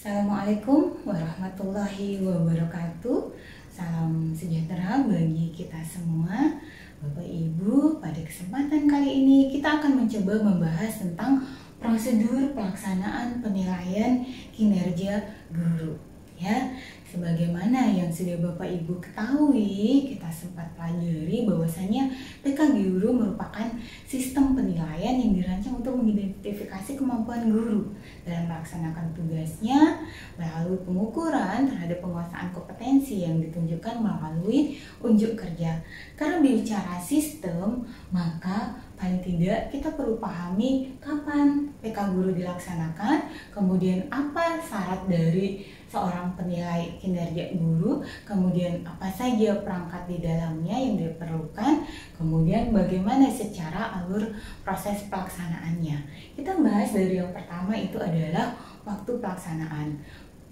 Assalamualaikum warahmatullahi wabarakatuh. Salam sejahtera bagi kita semua, Bapak Ibu. Pada kesempatan kali ini kita akan mencoba membahas tentang prosedur pelaksanaan penilaian kinerja guru. Ya, sebagaimana yang sudah Bapak Ibu ketahui, kita sempat pelajari bahwasanya PK Guru merupakan sistem penilaian yang dirancang untuk mengidentifikasi kemampuan guru dalam melaksanakan tugasnya melalui pengukuran terhadap penguasaan kompetensi yang ditunjukkan melalui unjuk kerja. Karena bicara sistem, maka paling tidak kita perlu pahami kapan PK Guru dilaksanakan, kemudian apa syarat dari seorang penilai kinerja guru, kemudian apa saja perangkat di dalamnya yang diperlukan, kemudian bagaimana secara alur proses pelaksanaannya. Kita bahas dari yang pertama, itu adalah waktu pelaksanaan.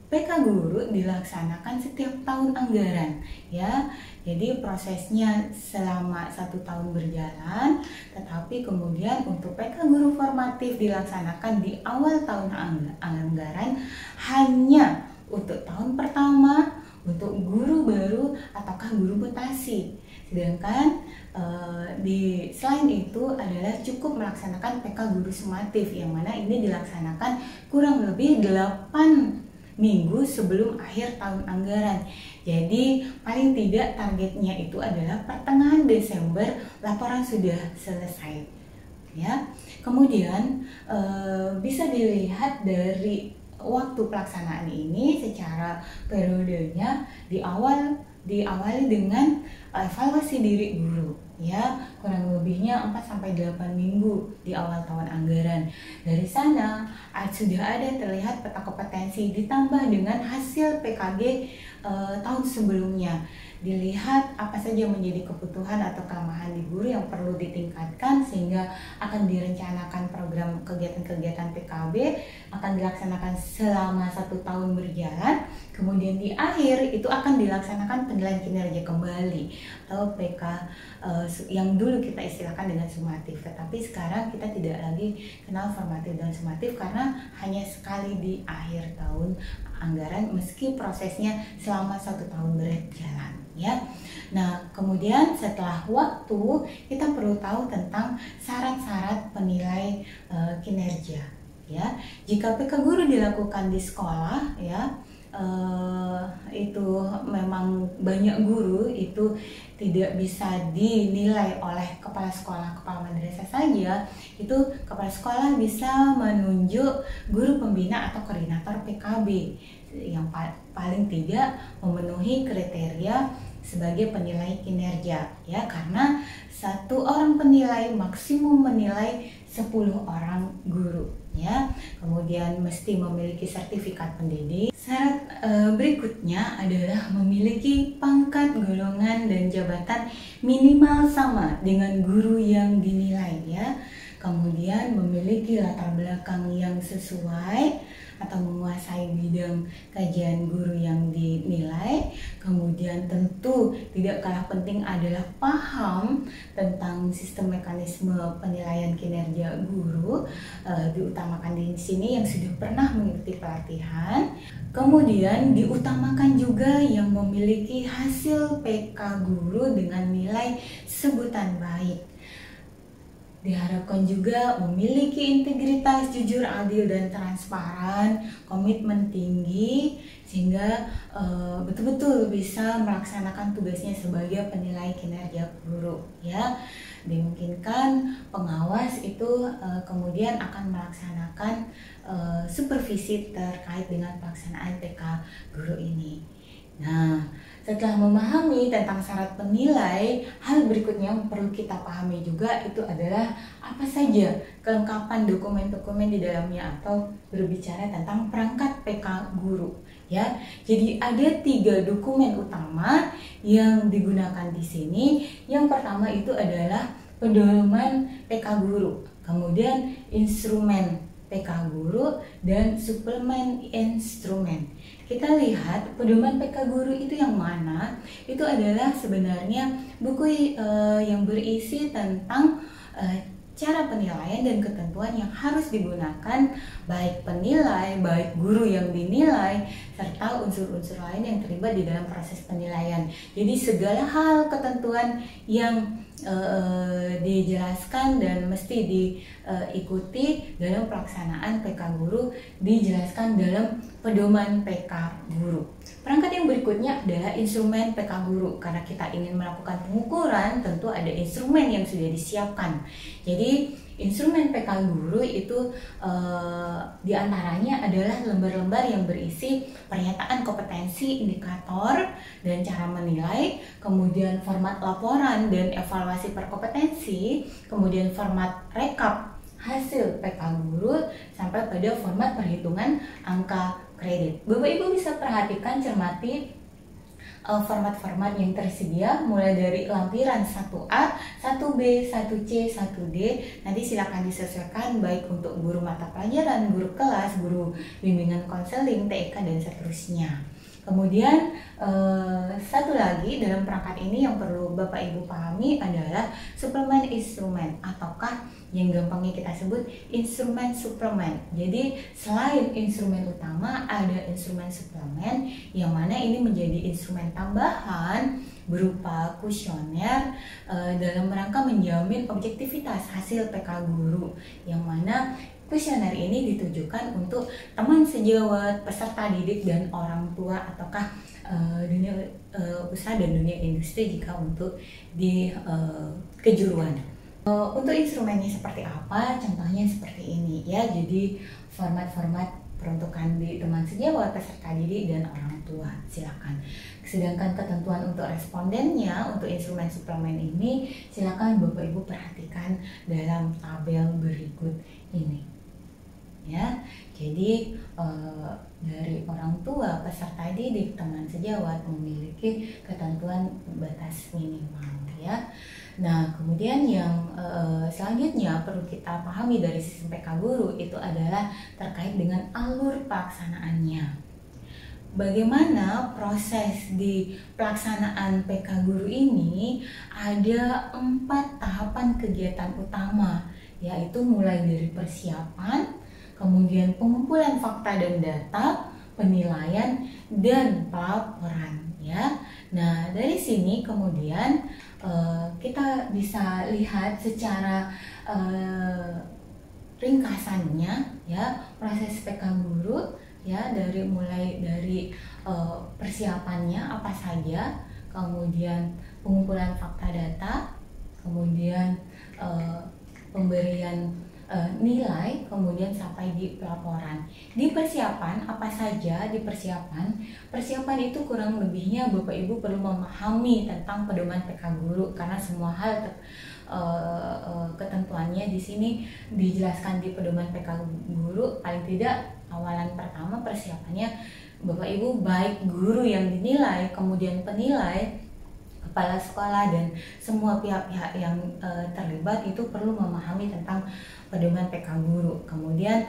PK Guru dilaksanakan setiap tahun anggaran, ya. Jadi prosesnya selama 1 tahun berjalan, tetapi kemudian untuk PK Guru formatif dilaksanakan di awal tahun anggaran hanya untuk tahun pertama, untuk guru baru ataukah guru mutasi. Sedangkan selain itu adalah cukup melaksanakan PK Guru sumatif, yang mana ini dilaksanakan kurang lebih 8 minggu sebelum akhir tahun anggaran. Jadi paling tidak targetnya itu adalah pertengahan Desember laporan sudah selesai. Ya, kemudian bisa dilihat dari waktu pelaksanaan ini secara periodenya diawali dengan evaluasi diri guru, ya, kurang lebihnya 4-8 minggu di awal tahun anggaran. Dari sana sudah ada terlihat peta kompetensi ditambah dengan hasil PKG tahun sebelumnya. Dilihat apa saja menjadi kebutuhan atau kelemahan di guru yang perlu ditingkatkan, sehingga akan direncanakan program kegiatan-kegiatan PKB akan dilaksanakan selama 1 tahun berjalan. Kemudian di akhir itu akan dilaksanakan penilaian kinerja kembali atau PK yang dulu kita istilahkan dengan sumatif, tetapi sekarang kita tidak lagi kenal formatif dan sumatif karena hanya sekali di akhir tahun anggaran, meski prosesnya selama 1 tahun berjalan, ya. Nah, kemudian setelah waktu kita perlu tahu tentang syarat-syarat penilai kinerja, ya. Jika PK Guru dilakukan di sekolah, ya, itu memang banyak guru itu tidak bisa dinilai oleh kepala sekolah, kepala madrasah saja. Itu kepala sekolah bisa menunjuk guru pembina atau koordinator PKB yang paling tidak memenuhi kriteria sebagai penilai kinerja, ya, karena 1 orang penilai maksimum menilai 10 orang guru, ya. Kemudian mesti memiliki sertifikat pendidik. Syarat berikutnya adalah memiliki pangkat, golongan, dan jabatan minimal sama dengan guru yang dinilai, ya. Kemudian memiliki latar belakang yang sesuai atau menguasai bidang kajian guru yang dinilai. Kemudian tentu tidak kalah penting adalah paham tentang sistem mekanisme penilaian kinerja guru, diutamakan di sini yang sudah pernah mengikuti pelatihan. Kemudian diutamakan juga yang memiliki hasil PK Guru dengan nilai sebutan baik. Diharapkan juga memiliki integritas, jujur, adil, dan transparan, komitmen tinggi, sehingga betul-betul bisa melaksanakan tugasnya sebagai penilai kinerja guru, ya. Dimungkinkan pengawas itu kemudian akan melaksanakan supervisi terkait dengan pelaksanaan PK Guru ini. Nah, setelah memahami tentang syarat penilai, hal berikutnya yang perlu kita pahami juga itu adalah apa saja kelengkapan dokumen-dokumen di dalamnya, atau berbicara tentang perangkat PK Guru, ya. Jadi ada 3 dokumen utama yang digunakan di sini. Yang pertama itu adalah pedoman PK Guru, kemudian instrumen PK Guru, dan suplemen instrumen. Kita lihat pedoman PK Guru itu yang mana? Itu adalah sebenarnya buku yang berisi tentang cara penilaian dan ketentuan yang harus digunakan baik penilai, baik guru yang dinilai, serta unsur-unsur lain yang terlibat di dalam proses penilaian. Jadi segala hal ketentuan yang dijelaskan dan mesti diikuti dalam pelaksanaan PK Guru dijelaskan dalam pedoman PK Guru. Perangkat yang berikutnya adalah instrumen PK Guru. Karena kita ingin melakukan pengukuran, tentu ada instrumen yang sudah disiapkan. Jadi instrumen PK Guru itu diantaranya adalah lembar-lembar yang berisi pernyataan kompetensi, indikator, dan cara menilai, kemudian format laporan dan evaluasi per kompetensi, kemudian format rekap hasil PK Guru, sampai pada format perhitungan angka kredit. Bapak Ibu bisa perhatikan, cermati format-format yang tersedia mulai dari lampiran 1A, 1B, 1C, 1D. Nanti silakan disesuaikan baik untuk guru mata pelajaran, guru kelas, guru bimbingan konseling, TK dan seterusnya. Kemudian satu lagi dalam perangkat ini yang perlu Bapak Ibu pahami adalah suplemen instrumen, ataukah yang gampangnya kita sebut instrumen suplemen. Jadi selain instrumen utama ada instrumen suplemen yang mana ini menjadi instrumen tambahan berupa kuesioner dalam rangka menjamin objektivitas hasil PK Guru, yang mana kuesioner ini ditujukan untuk teman sejawat, peserta didik, dan orang tua, ataukah dunia usaha dan dunia industri jika untuk di kejuruan. Untuk instrumennya seperti apa? Contohnya seperti ini ya. Jadi format-format peruntukan di teman sejawat, peserta didik, dan orang tua, silakan. Sedangkan ketentuan untuk respondennya untuk instrumen suplemen ini silakan Bapak Ibu perhatikan dalam tabel berikut ini. Ya, jadi dari orang tua, peserta didik, teman sejawat memiliki ketentuan batas minimal ya. Nah, kemudian yang selanjutnya perlu kita pahami dari sistem PK Guru itu adalah terkait dengan alur pelaksanaannya. Bagaimana proses di pelaksanaan PK Guru ini? Ada 4 tahapan kegiatan utama, yaitu mulai dari persiapan, kemudian pengumpulan fakta dan data, penilaian, dan pelaporan ya. Nah, dari sini kemudian kita bisa lihat secara ringkasannya ya proses PK Guru ya, mulai dari persiapannya apa saja, kemudian pengumpulan fakta data, kemudian pemberian nilai, kemudian sampai di pelaporan. Di persiapan apa saja? Di persiapan itu kurang lebihnya Bapak Ibu perlu memahami tentang pedoman PK Guru, karena semua hal ketentuannya di sini dijelaskan di pedoman PK Guru. Paling tidak awalan pertama persiapannya Bapak Ibu, baik guru yang dinilai, kemudian penilai, kepala sekolah, dan semua pihak-pihak yang terlibat itu perlu memahami tentang pedoman PK Guru. Kemudian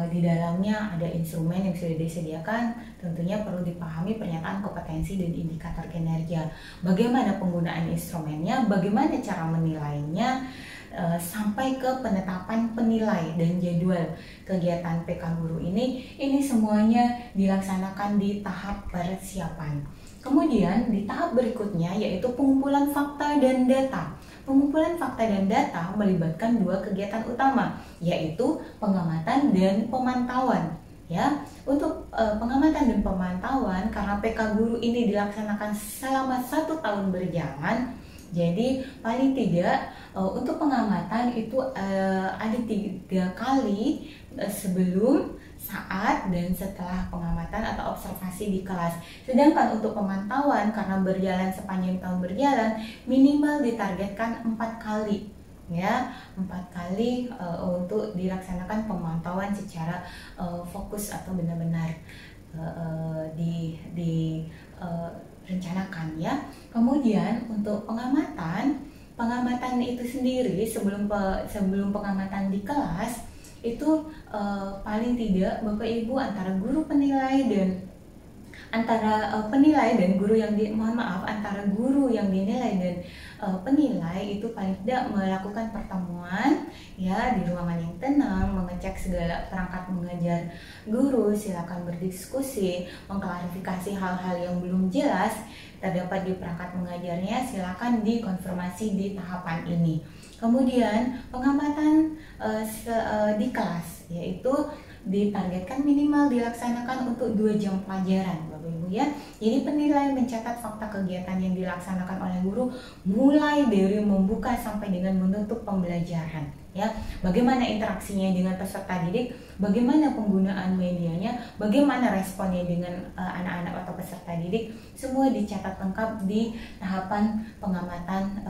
di dalamnya ada instrumen yang sudah disediakan, tentunya perlu dipahami pernyataan kompetensi dan indikator kinerja. Bagaimana penggunaan instrumennya, bagaimana cara menilainya, sampai ke penetapan penilai dan jadwal kegiatan PK Guru ini semuanya dilaksanakan di tahap persiapan. Kemudian di tahap berikutnya yaitu pengumpulan fakta dan data. Pengumpulan fakta dan data melibatkan 2 kegiatan utama, yaitu pengamatan dan pemantauan. Ya, untuk pengamatan dan pemantauan, karena PK Guru ini dilaksanakan selama 1 tahun berjalan, jadi paling tidak untuk pengamatan itu ada 3 kali sebelum, saat, dan setelah pengamatan atau observasi di kelas. Sedangkan untuk pemantauan, karena berjalan sepanjang tahun berjalan, minimal ditargetkan 4 kali ya, 4 kali untuk dilaksanakan pemantauan secara fokus atau benar-benar rencanakan ya. Kemudian untuk pengamatan itu sendiri sebelum pengamatan di kelas itu paling tidak Bapak Ibu antara guru penilai dan antara penilai dan guru yang antara guru yang dinilai dan penilai itu paling tidak melakukan pertemuan ya di ruangan yang tenang, mengecek segala perangkat mengajar guru, silakan berdiskusi, mengklarifikasi hal-hal yang belum jelas terdapat di perangkat mengajarnya, silakan dikonfirmasi di tahapan ini. Kemudian pengamatan di kelas, yaitu ditargetkan minimal dilaksanakan untuk 2 jam pelajaran, Bapak Ibu ya. Jadi penilaian mencatat fakta kegiatan yang dilaksanakan oleh guru mulai dari membuka sampai dengan menutup pembelajaran ya. Bagaimana interaksinya dengan peserta didik, bagaimana penggunaan medianya, bagaimana responnya dengan anak-anak atau peserta didik, semua dicatat lengkap di tahapan pengamatan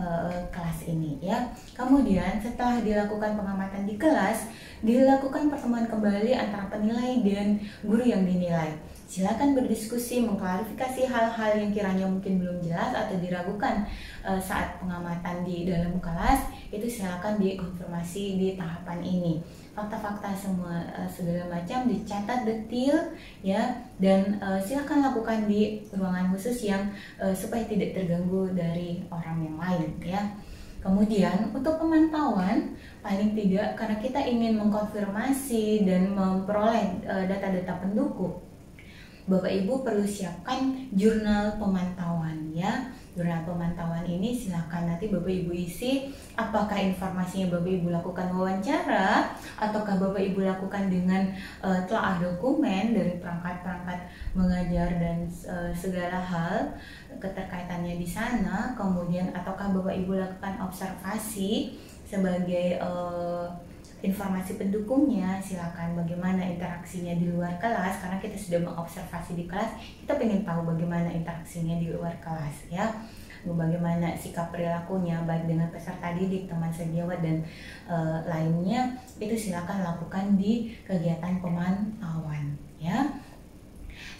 kelas ini ya. Kemudian setelah dilakukan pengamatan di kelas, dilakukan pertemuan kembali antara penilai dan guru yang dinilai. Silakan berdiskusi, mengklarifikasi hal-hal yang kiranya mungkin belum jelas atau diragukan saat pengamatan di dalam kelas, itu silakan dikonfirmasi di tahapan ini. Fakta-fakta semua segala macam dicatat detail ya, dan silakan lakukan di ruangan khusus yang supaya tidak terganggu dari orang yang lain ya. Kemudian untuk pemantauan, paling tidak karena kita ingin mengkonfirmasi dan memperoleh data-data pendukung, Bapak Ibu perlu siapkan jurnal pemantauan ya. Jurnal pemantauan ini silakan nanti Bapak Ibu isi, apakah informasinya Bapak Ibu lakukan wawancara ataukah Bapak Ibu lakukan dengan telaah dokumen dari perangkat-perangkat mengajar dan segala hal keterkaitannya di sana. Kemudian ataukah Bapak Ibu lakukan observasi sebagai informasi pendukungnya, silakan bagaimana interaksinya di luar kelas, karena kita sudah mengobservasi di kelas, kita pengen tahu bagaimana interaksinya di luar kelas ya, bagaimana sikap perilakunya baik dengan peserta didik, teman sejawat dan lainnya, itu silakan lakukan di kegiatan pemantauan ya.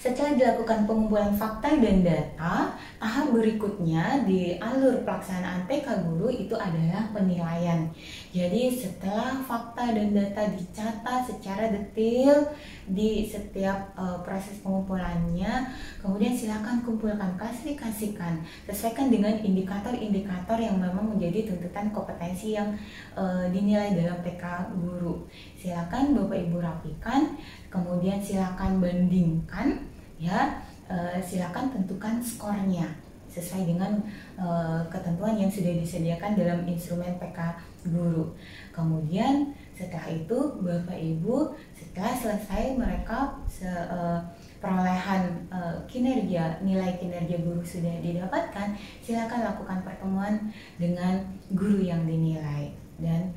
Setelah dilakukan pengumpulan fakta dan data, tahap berikutnya di alur pelaksanaan PK Guru itu adalah penilaian. Jadi setelah fakta dan data dicatat secara detail di setiap proses pengumpulannya, kemudian silakan kumpulkan, klasifikasikan, sesuaikan dengan indikator-indikator yang memang menjadi tuntutan kompetensi yang dinilai dalam PK Guru. Silakan Bapak Ibu rapikan, kemudian silakan bandingkan ya, silakan tentukan skornya sesuai dengan ketentuan yang sudah disediakan dalam instrumen PK Guru. Kemudian setelah itu Bapak Ibu setelah selesai mereka perolehan kinerja, nilai kinerja guru sudah didapatkan, silakan lakukan pertemuan dengan guru yang dinilai dan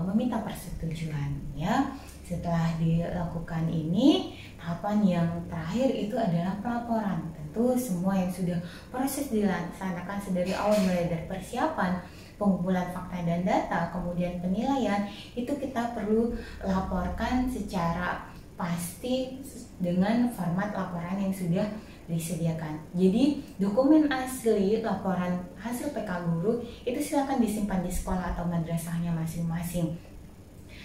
meminta persetujuan ya. Setelah dilakukan ini, tahapan yang terakhir itu adalah pelaporan. Tentu semua yang sudah proses dilaksanakan sedari awal, mulai dari persiapan, pengumpulan fakta dan data, kemudian penilaian, itu kita perlu laporkan secara pasti dengan format laporan yang sudah disediakan. Jadi dokumen asli laporan hasil PK Guru itu silakan disimpan di sekolah atau madrasahnya masing-masing.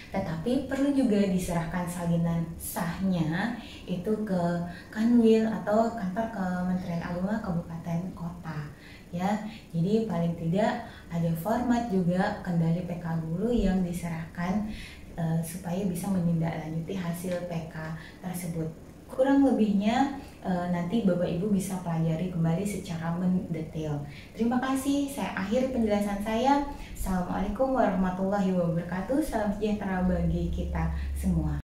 Tetapi perlu juga diserahkan salinan sahnya itu ke Kanwil atau kantor Kementerian Agama Kabupaten Kota ya. Jadi paling tidak ada format juga kendali PK Guru yang diserahkan supaya bisa menindaklanjuti hasil PK tersebut. Kurang lebihnya nanti Bapak Ibu bisa pelajari kembali secara mendetail. Terima kasih, saya akhiri penjelasan saya. Assalamualaikum warahmatullahi wabarakatuh. Salam sejahtera bagi kita semua.